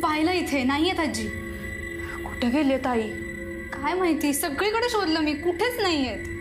पाहिलं इथे नाहीयेत आजी। कुठे गेले ताई? काय माहिती, सगळीकडे शोधलं मी, कुठेच नाहीयेत।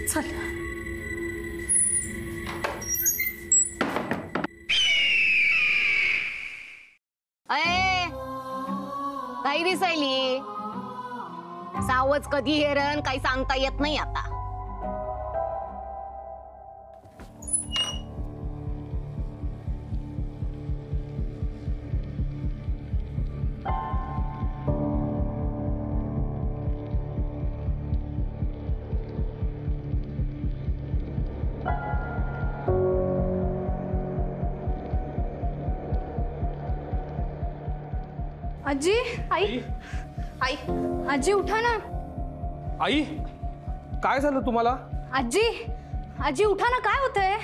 चल अय काही दिसायली सावच कधी हेरण काही सांगता येत नाही आता। आजी, आई, आई, आजी उठा ना। आई, काय झालं तुम्हाला? आजी, आजी उठा ना, काय होतंय?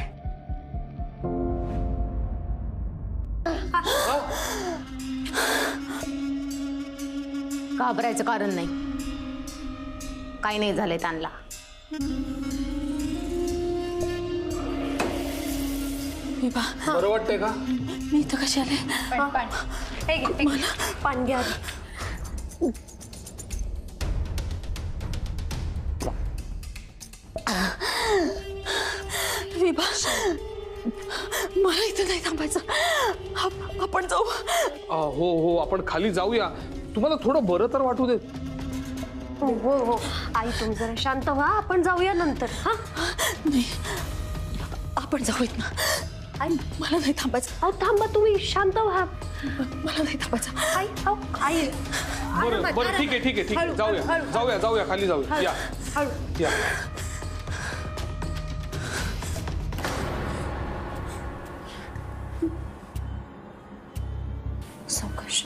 घाबरायचं कारण नाही, काही नाही झालंय त्यांना। बरं वाटतंय का? मी इथं कशी आले? मला पाणी घ्या। विभा, मला इथं नाही थांबायचं, आपण जाऊ। हो हो, आपण खाली जाऊया, तुम्हाला थोडं बरं तर वाटू दे। हो हो आई, तुम्ही जरा शांत व्हा, आपण जाऊया नंतर। हा नाही, आपण जाऊयात ना आई, मला नाही थांबायचं। अहो थांबा, तुम्ही शांत व्हा, मला नाही थांबायचं। आई, अहो आई, बरं बरं, ठीक आहे ठीक आहे ठीक आहे, जाऊया जाऊया जाऊया, खाली जाऊया, या या। सावकाश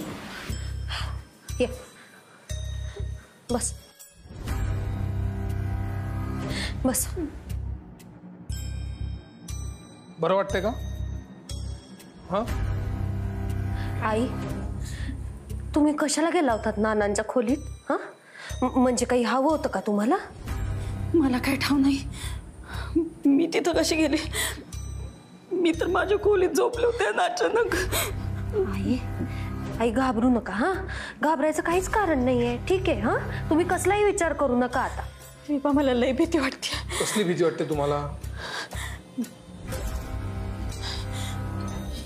ये, बस बस। बरं वाटतंय का? हा आई, तुम्ही कशाला गेला होतात नानांच्या खोलीत? हा म्हणजे काही हवं होतं का तुम्हाला? मला काय ठाव नाही, मी तिथं कशी गेले? मी तर माझ्या खोलीत झोपले होते आणि अचानक। आई, आई घाबरू नका, हा घाबरायचं काहीच कारण नाहीये, ठीक आहे? हा तुम्ही कसलाही विचार करू नका आता। विभा, मला लय भीती वाटते। कसली भीती वाटते तुम्हाला?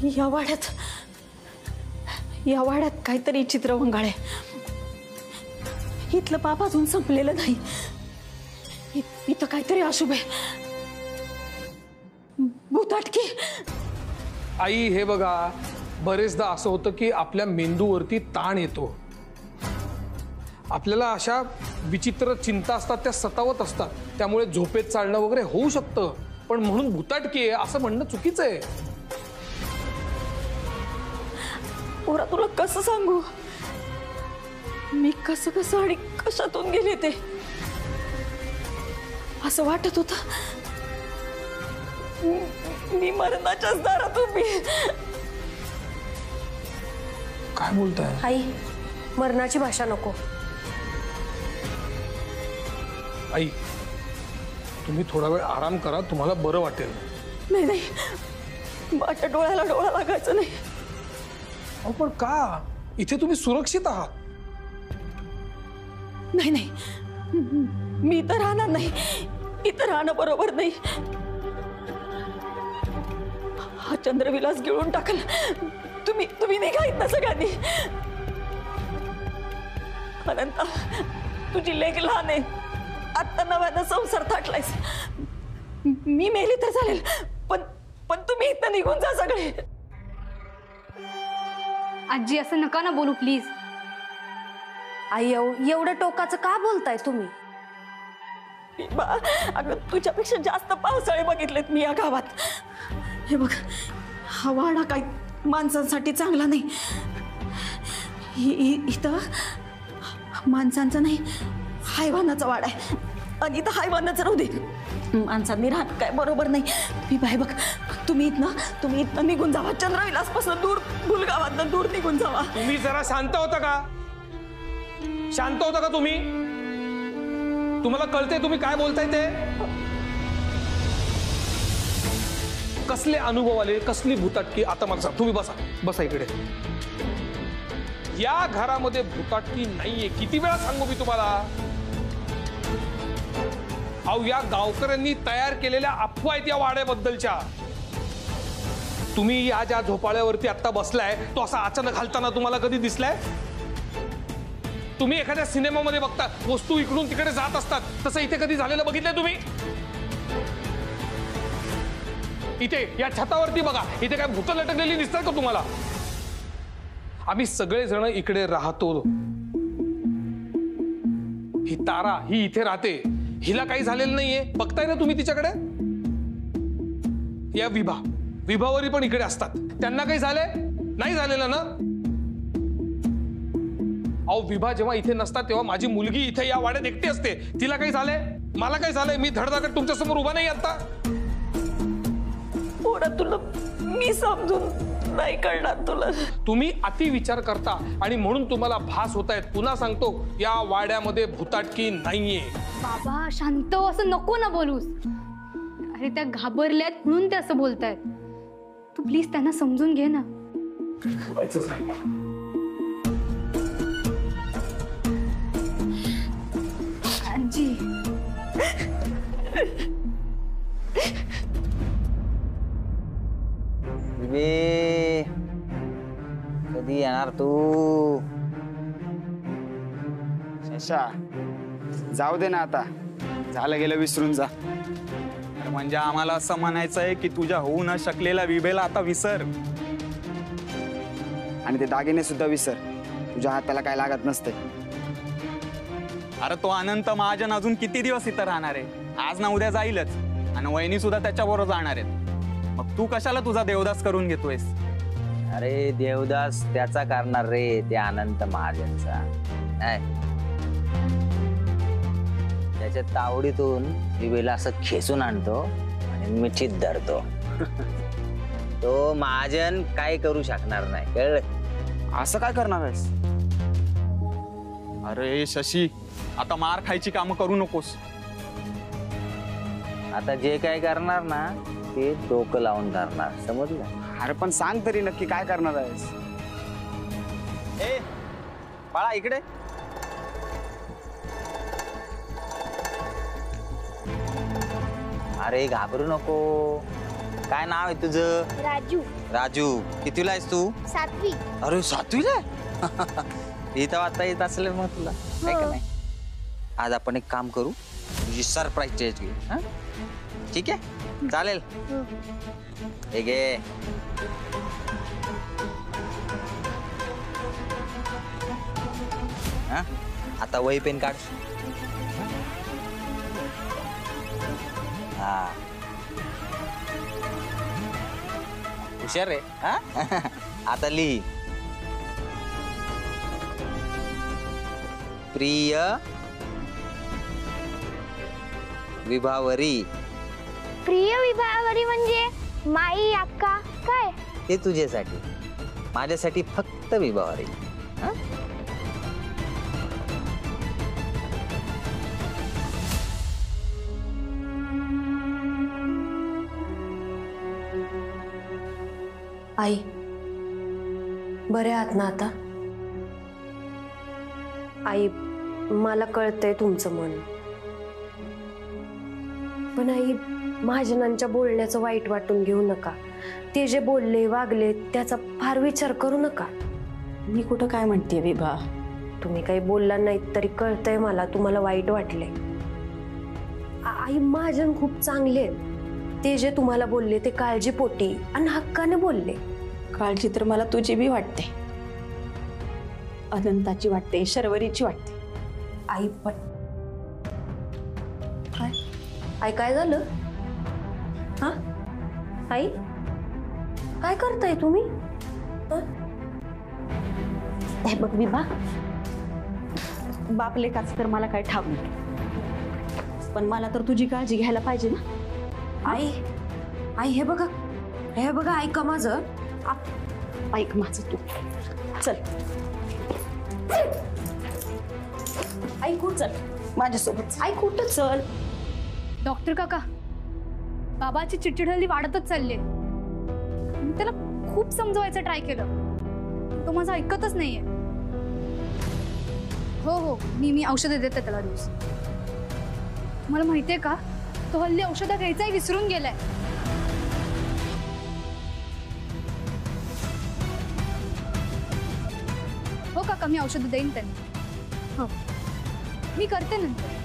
या वाड्यात काहीतरी चित्रवंगाळ आहे, इथलं पाप अजून संपलेलं नाही, इथं काहीतरी अशुभ आहे, भूताटकी। आई, हे बघा, बरेचदा असं होतं की आपल्या मेंदूवरती ताण येतो, आपल्याला अशा विचित्र चिंता असतात, त्या सतावत असतात, त्यामुळे झोपेत चालणं वगैरे होऊ शकतं, पण म्हणून भूताटकी आहे असं म्हणणं चुकीचं आहे। पोरा, तुला कसं सांगू मी कसं आणि कशातून गेले ते? असं वाटत होतं मी मरणाच्याच दारात उभी। काय बोलताय आई? मरणाची भाषा नको। आई, तुम्ही थोडा वेळ आराम करा, तुम्हाला बरं वाटेल। नाही नाही, माझ्या डोळ्याला डोळा लागायचं नाही। अहो पण का? इथे तुम्ही सुरक्षित आहात। नाही नाही, मी इथं राहणार नाही, इथं राहणं बरोबर नाही। हा चंद्रविलास गिळून टाकल, तुम्ही निघा इथनं सगळ्यांनी। अनंता, तुझी लेक लहान आहे, आत्ता नव्यानं संसार थाटलायस, मी मेली तर चालेल, पण तुम्ही इथनं निघून जा सगळे। आजी, असं नका ना बोलू प्लीज। आई, एवढं टोकाचं का बोलताय तुम्ही? अगं, तुझ्यापेक्षा जास्त पावसाळे बघितलेत मी या गावात। हे बघ, हा वाडा काही माणसांसाठी चांगला नाही, इथं माणसांचा नाही, हैवानाचा वाडा आहे, आणि इथं हैवानाचं राहू दे, माणसांनी राहत काय बरोबर नाही। मी बाय बघ, तुम्ही इथनं निघून जावा, चंद्रविलासपासून दूर, भुलगावातनं दूर निघून जावा। तुम्ही जरा शांत होता का? शांत होता का तुम्ही? तुम्हाला कळते तुम्ही काय बोलताय ते? कसले अनुभव आले, कसली भुताटकी. आता मला सांग, तुम्ही बसा बसा इकडे. या घरामध्ये भुताटकी नाहीये. किती वेळा सांगू मी तुम्हाला. अहो, या गावकऱ्यांनी तयार केलेल्या अफवा आहेत या वाड्याबद्दलच्या. तुम्ही या ज्या झोपाळ्यावरती आता बसलाय, तो असा अचानक हलताना तुम्हाला कधी दिसलाय? तुम्ही एखाद्या सिनेमामध्ये बघता वस्तू इकडून तिकडे जात असतात, तसं इथे कधी झालेलं बघितलंय तुम्ही? इथे या छतावरती बघा, इथे काय भूत लटकलेली दिसतात का तुम्हाला? आम्ही सगळे जण इकडे राहतो. ही तारा ही इथे राहते, हिला काही झालेलं नाहीये. बघताय ना तुम्ही तिच्याकडे. या विभावरी पण इकडे असतात, त्यांना काही झालंय? नाही झालेलं ना. अहो, विभा जेव्हा इथे नसतात तेव्हा माझी मुलगी इथे या वाड्यात एकटी असते. तिला काही झालंय? मला काही झालंय? मी धडधाकट तुमच्या समोर उभा नाही आता. तुला मी समजून नाही करणार तुला. तुम्ही अति विचार करता आणि म्हणून तुम्हाला भास होत आहेत. पुन्हा सांगतो, या वाड्यामध्ये भुताटकी नाहीये. बाबा शांत हो, असं नको ना बोलूस. अरे त्या घाबरल्यात म्हणून ते असं बोलतायत. तू प्लीज त्यांना समजून घे ना. आजी कधी येणार तू? शशा, जाऊ दे ना आता. झालं गेलं विसरून जा. म्हणजे आम्हाला असं म्हणायचं आहे की तुझ्या होऊ न शकलेल्या विभेला आता विसर. आणि ते दागिने सुद्धा विसर. तुझ्या हाताला काय लागत नसते. अरे तो अनंत महाजन अजून किती दिवस इथं राहणार आहे? आज ना उद्या जाईलच. आणि वहिनी सुद्धा त्याच्याबरोबर जाणार आहेत. मग तू कशाला तुझा देवदास करून घेतोयस? अरे देवदास त्याचा करणार रे, त्या अनंत महाजनचा. त्याच्या तावडीतून विवेला असं खेचून आणतो आणि मिठीत धरतो. तो महाजन काय करू शकणार नाही, कळलं? असं काय करणार आहेस? अरे शशी, आता मार खायची कामं करू नकोस. आता जे काय करणार ना ते डोकं लावून धरणार, समजलं? अरे पण सांग तरी नक्की काय करणार आहेस? ए बाळा, इकडे. अरे घाबरू नको. काय नाव आहे तुझं? राजू. राजू, कितीला आहेस तू? 7वी. अरे 7वीला? इथं वाचता येत असेल मग तुला, आहे का नाही? आज आपण एक काम करू, तुझी सरप्राईज टेस्ट घेऊ. हा, ठीक आहे? चालेल. हे घे. हा, आता वही पेन काढ. हा, हुशार रे. हा, आता लिही. प्रिय विभावरी. प्रिय विभावरी म्हणजे माई अक्का काय? ते तुझ्यासाठी, माझ्यासाठी फक्त विभावरी. हा? आई, बरे आहात ना आता? आई, मला कळतंय तुमचं मन. पण आई, महाजनांच्या बोलण्याचं वाईट वाटून घेऊ नका. ते जे बोलले वागले त्याचा फार विचार करू नका. मी कुठं काय म्हणते विभा? तुम्ही काही बोलला नाहीत तरी कळतंय मला तुम्हाला वाईट वाटले. आई, महाजन खूप चांगले आहेत. ते जे तुम्हाला बोलले ते काळजीपोटी आणि हक्काने बोलले. काळजी तर मला तुझी बी वाटते, अनंताची वाटते, शर्वरीची वाटते. आई पण काय? आई काय झालं? हा आई, काय करताय तुम्ही? हे बघ विभा, बापले काच तर मला काय ठाव नाही, पण मला तर तुझी काळजी घ्यायला पाहिजे ना. आई, आई हे बघा, हे बघा, ऐका माझं. ऐक माझं तू. चल ऐकू, चल माझ्यासोबत. आई कुठं? चल. डॉक्टर काका, बाबाची चिडचिड हल्ली वाढतच चालली आहे. मी त्याला खूप समजवायचं ट्राय केलं, तो माझं ऐकतच नाहीये. हो मी औषधं देते त्याला रोज. तुम्हाला माहितीये का, तो हल्ली औषधं घ्यायचंही विसरून गेलाय. हो काका, मी औषधं देईन त्यांना. हो, मी करते नंतर.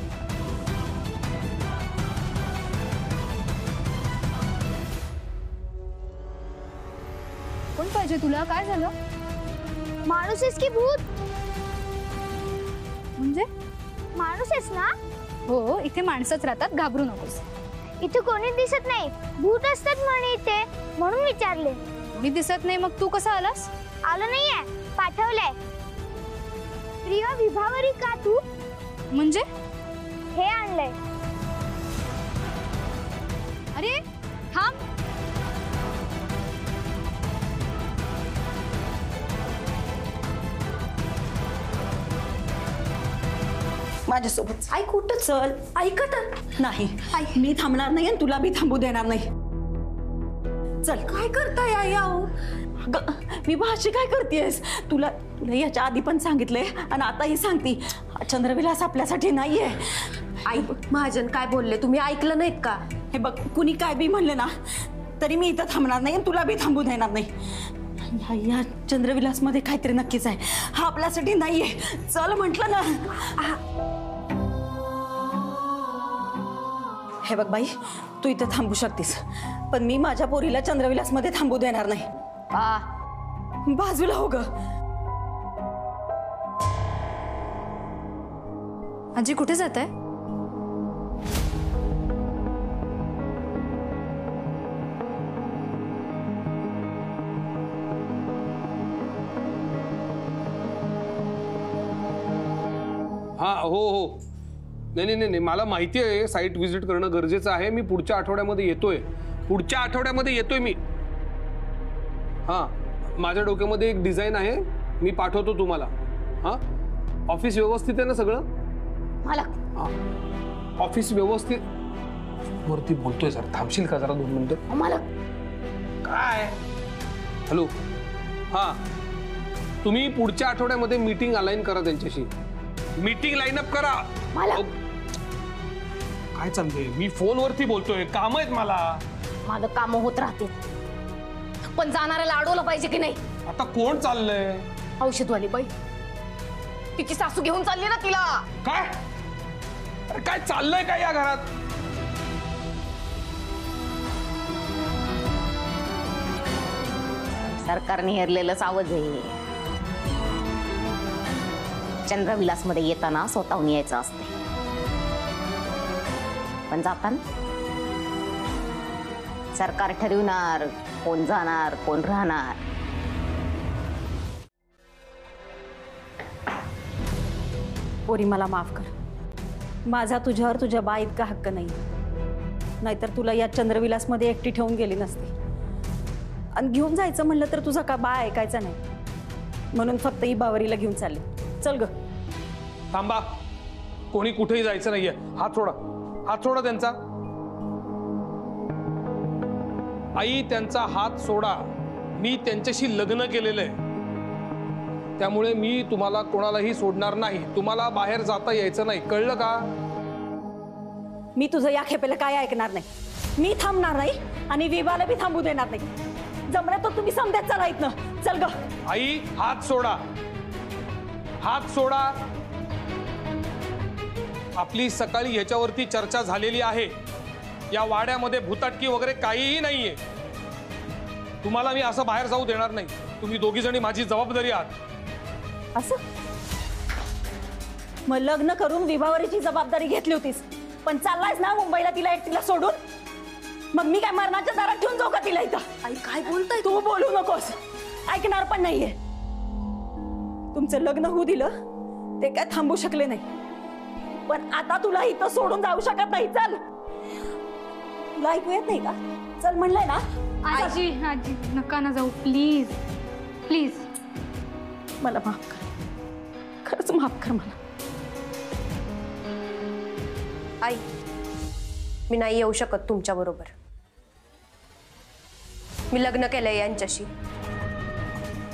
कोण पाहिजे तुला? काय झालं? माणूस आहेस की भूत? म्हणजे? माणूस आहेस ना? हो, इथे माणसंच राहतात, घाबरू नकोस. इथे कोणी दिसत नाही, भूत असतात म्हणे इथे, म्हणून विचारले. कोणी दिसत नाही, मग तू कसा आलास? आलो नाहीये, पाठवलंय. प्रिया विभावरी का तू? म्हणजे? हे आणलंय. अरे थांब. माझ्यासोबत आई कुठं? चल. ऐका तर. नाही, मी थांबणार नाही आणि तुला बी थांबू देणार नाही. चल. काय करताय आई? आहो, अगं, मी भाषी काय करतेस? तुला तुला याच्या आधी पण सांगितलंय आणि आताही सांगते, चंद्रविलास आपल्यासाठी नाहीये. आई महाजन काय बोलले तुम्ही ऐकलं नाहीत का? हे बघ, कुणी काय बी म्हणले ना तरी मी इथं थांबणार नाही आणि तुला बी थांबू देणार नाही. या चंद्रविलास मध्ये काहीतरी नक्कीच आहे, हा आपल्यासाठी नाहीये. चल म्हटलं ना. हे बघ बाई, तू इथं थांबू शकतेस, पण मी माझ्या पोरीला चंद्रविलास मध्ये थांबू देणार नाही. बाजूला हो ग. आजी कुठे जात आहे? हा हो नाही, मला माहिती आहे साईट व्हिजिट करणं गरजेचं आहे. मी पुढच्या आठवड्यामध्ये येतोय मी. हा, माझ्या डोक्यामध्ये एक डिझाईन आहे, मी पाठवतो तुम्हाला. हा, ऑफिस व्यवस्थित आहे ना सगळं? मालक, ऑफिस व्यवस्थित वरती बोलतोय सर, थांबशील का जरा 2 मिनिटं? मालक. काय? हॅलो. हा, तुम्ही पुढच्या आठवड्यामध्ये मीटिंग अलाइन करा त्यांच्याशी. मीटिंग लाईन अप करा. काय चाललंय? मी फोनवरती बोलतोय, काम आहेत मला. माझं काम होत राहते, पण जाणाऱ्याला अडवलं पाहिजे की नाही? आता कोण चाललंय? औषधवाली बाई, तिची सासू घेऊन चालली ना तिला. काय? अरे काय चाललंय काय या घरात? सरकारने हेरलेलं सावज आहे. चंद्रविलास मध्ये येताना स्वतःहून यायचं असते, पण जाताना सरकार ठरविणार कोण जाणार कोण राहणार. पोरी मला माफ कर, माझा तुझ्यावर तुझ्या बा इतका हक्क नाही, नाहीतर तुला या चंद्रविलास मध्ये एकटी ठेवून गेली नसती. आणि घेऊन जायचं म्हणलं तर तुझा का बा ऐकायचा नाही, म्हणून फक्त ही बावरीला घेऊन चालली. चल ग. थांबा, कोणी कुठेही जायचं नाहीये. हात सोडा त्यांचा. आई, त्यांचा हात सोडा. मी त्यांच्याशी लग्न केलेलं आहे, त्यामुळे मी तुम्हाला कोणालाही सोडणार नाही. तुम्हाला बाहेर जाता यायचं नाही, कळलं का? मी तुझं या खेपेला काय ऐकणार नाही. मी थांबणार नाही आणि विवाला बी थांबू देणार नाही. जमलं तर तुम्ही समजायचं चला इथनं. चल ग. आई, हात सोडा. आपली सकाळी याच्यावरती चर्चा झालेली आहे. या वाड्यामध्ये भुताटकी वगैरे काहीही नाहीये. तुम्हाला मी असं बाहेर जाऊ देणार नाही. तुम्ही दोघी जणी माझी जबाबदारी आहात. असं? मग लग्न करून विभावरीची जबाबदारी घेतली होतीस, पण चाललायस ना मुंबईला तिला एकटीला सोडून? मग मी काय मरणाच्या दारात ठेवून जाऊ का तिला इथं? आई काय बोलताय? तू बोलू नकोस, ऐकणार पण नाहीये. तुमचं लग्न होऊ दिलं ते काय थांबू शकले नाही, पण आता तुला इथं सोडून जाऊ शकत नाही. चल. तुला ऐकू येत नाही का? चल म्हणलंय ना. आजी नका ना जाऊ, प्लीज प्लीज. मला माफ कर, खरंच माफ कर मला. आई, मी नाही येऊ शकत तुमच्या बरोबर. मी लग्न केलंय यांच्याशी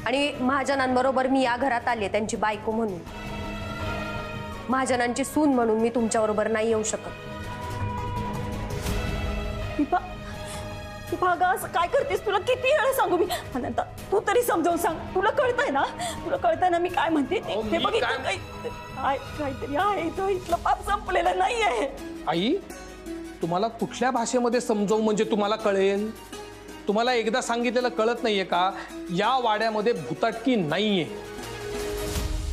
आणि महाजनांबरोबर मी या घरात आले त्यांची बायको म्हणून. महाजनांची सून म्हणून मी तुमच्याबरोबर नाही येऊ शकत. अगं असं काय करतेस? तुला किती वेळा सांगू मी? अनंता तू तरी समजावून सांग. तुला कळतंय ना? तुला कळतंय ना मी काय म्हणते? ते बघ काहीतरी आहे इथलं पाप संपलेलं नाहीये. आई, तुम्हाला कुठल्या भाषेमध्ये समजावू म्हणजे तुम्हाला कळेल? तुम्हाला एकदा सांगितलेलं कळत नाहीये का? या वाड्यामध्ये भुताटकी नाहीये.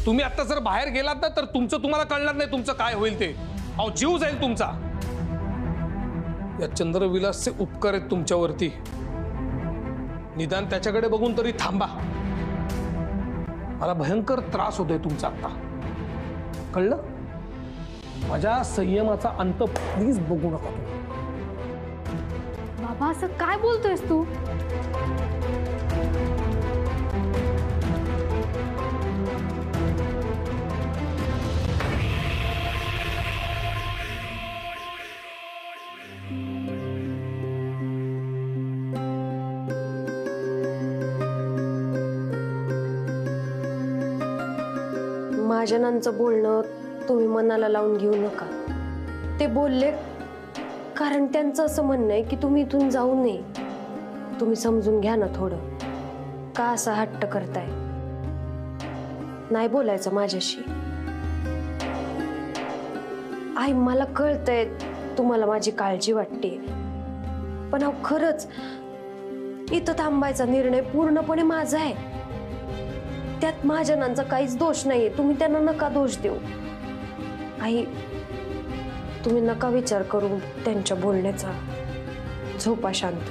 तुम्ही आता जर बाहेर गेलात ना तर तुमचं तुम्हाला कळणार नाही तुमचं काय होईल ते. अहो जीव जाईल तुमचा. या चंद्रविलासचे उपकार आहेत तुमच्यावरती. निदान त्याच्याकडे बघून तरी थांबा. मला भयंकर त्रास होतोय तुमचा आता. कळलं? माझ्या संयमाचा अंत प्लीज बघू नका तुम्ही. बाबा असं काय बोलतोयस तू? महाजनांचं बोलणं तुम्ही मनाला लावून घेऊ नका. ते बोलले कारण त्यांचं असं म्हणणं आहे की तुम्ही इथून जाऊ नये. तुम्ही समजून घ्या ना थोडं. का असा हट्ट करताय? नाही बोलायचं माझ्याशी. आई मला कळतंय तुम्हाला माझी काळजी वाटते, पण अहो खरंच इथं थांबायचा निर्णय पूर्णपणे माझा आहे. त्यात महाजनांचा काहीच दोष नाहीये. तुम्ही त्यांना नका दोष देऊ. आई तुम्ही नका विचार करू त्यांच्या बोलण्याचा. झोपा शांत.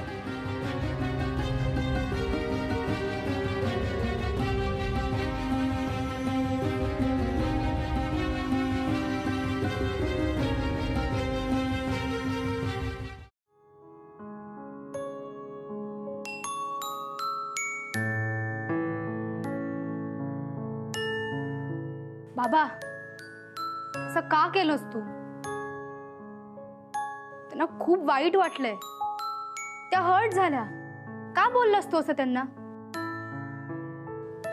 बाबा असं का केलंस तू? त्यांना खूप वाईट वाटलंय. त्या हर्ट झाल्या. का बोललास तू असं त्यांना?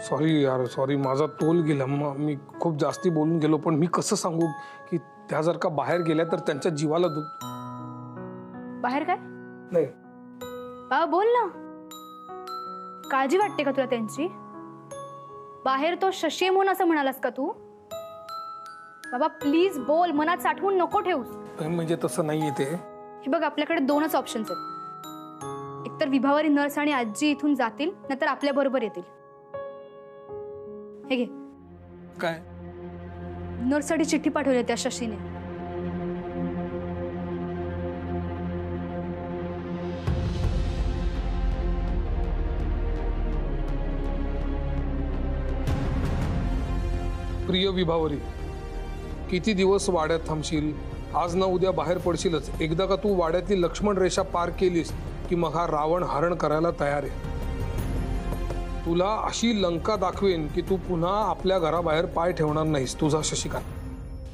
सॉरी यार, सॉरी. माझा तोल गेला. मी खूप जास्ती बोलून गेलो. पण मी कसं सांगू की त्या जर का बाहेर गेल्या तर त्यांच्या जीवाला दुख. बाहेर काय? नाही बाबा बोल ना. काळजी वाटते का तुला त्यांची? बाहेर तो शशी म्हणून असं म्हणालास का तू? बाबा प्लीज बोल. मनात साठवून नको ठेवूस. म्हणजे तसं नाहीये ते. हे बघ आपल्याकडे दोनच ऑप्शन्स आहेत. एकतर विभावरी नर्स आणि आजी इथून जातील, नाहीतर आपल्या बरोबर येतील. हे घे. काय? नर्ससाठी चिठ्ठी पाठवली त्या शशीने. प्रिय विभावरी, किती दिवस वाड्यात थांबशील? आज ना उद्या बाहेर पडशीलच. एकदा का तू वाड्यातली लक्ष्मण रेषा पार केलीस की मग हा रावण हरण करायला तयार आहे. तुला अशी लंका दाखवेन की तू पुन्हा आपल्या घराबाहेर पाय ठेवणार नाहीस. तुझा शशिकांत.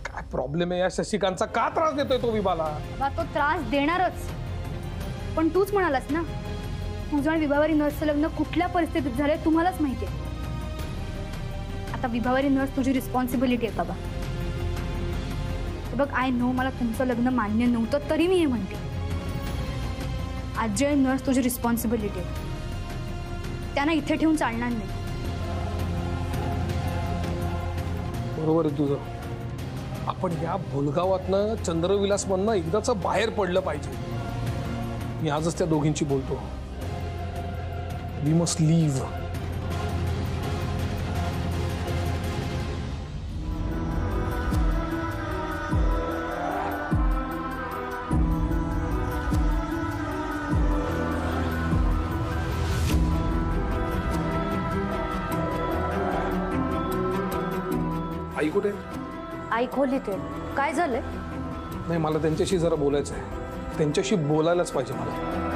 काय प्रॉब्लेम आहे या शशिकांतचा? का त्रास देतोय तो विभाला? तो त्रास देणारच. पण तूच म्हणालास ना तुझं आणि विभावरी नर्सचं लग्न कुठल्या परिस्थितीत झालंय तुम्हालाच माहिती आहे. आता विभावरी नर्स तुझी रिस्पॉन्सिबिलिटी आहे बाबा. बघ आय नो मला तुमचं लग्न मान्य नव्हतं तरी मी हे म्हणते. आजी आणि नर्स तुझी रिस्पॉन्सिबिलिटी आहे. त्यांना इथे ठेवून चालणार नाही. बरोबर आहे तुझं. आपण या भोलगावातनं चंद्रविलास मधनं एकदाच बाहेर पडलं पाहिजे. मी आजच त्या दोघींची बोलतो. We must leave. आई कुठे? आई खोलीत आहे. काय झालंय? नाही मला त्यांच्याशी जरा बोलायचं आहे. त्यांच्याशी बोलायलाच पाहिजे मला.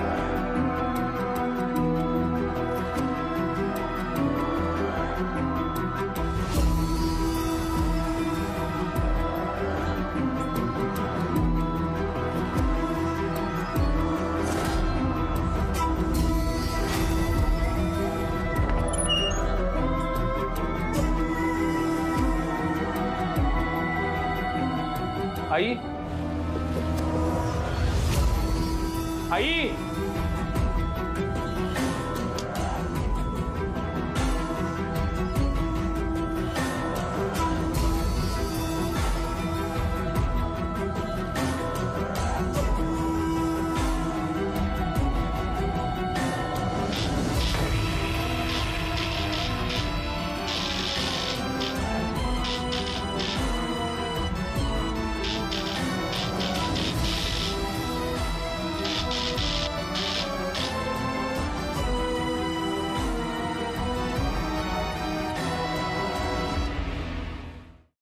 आई आई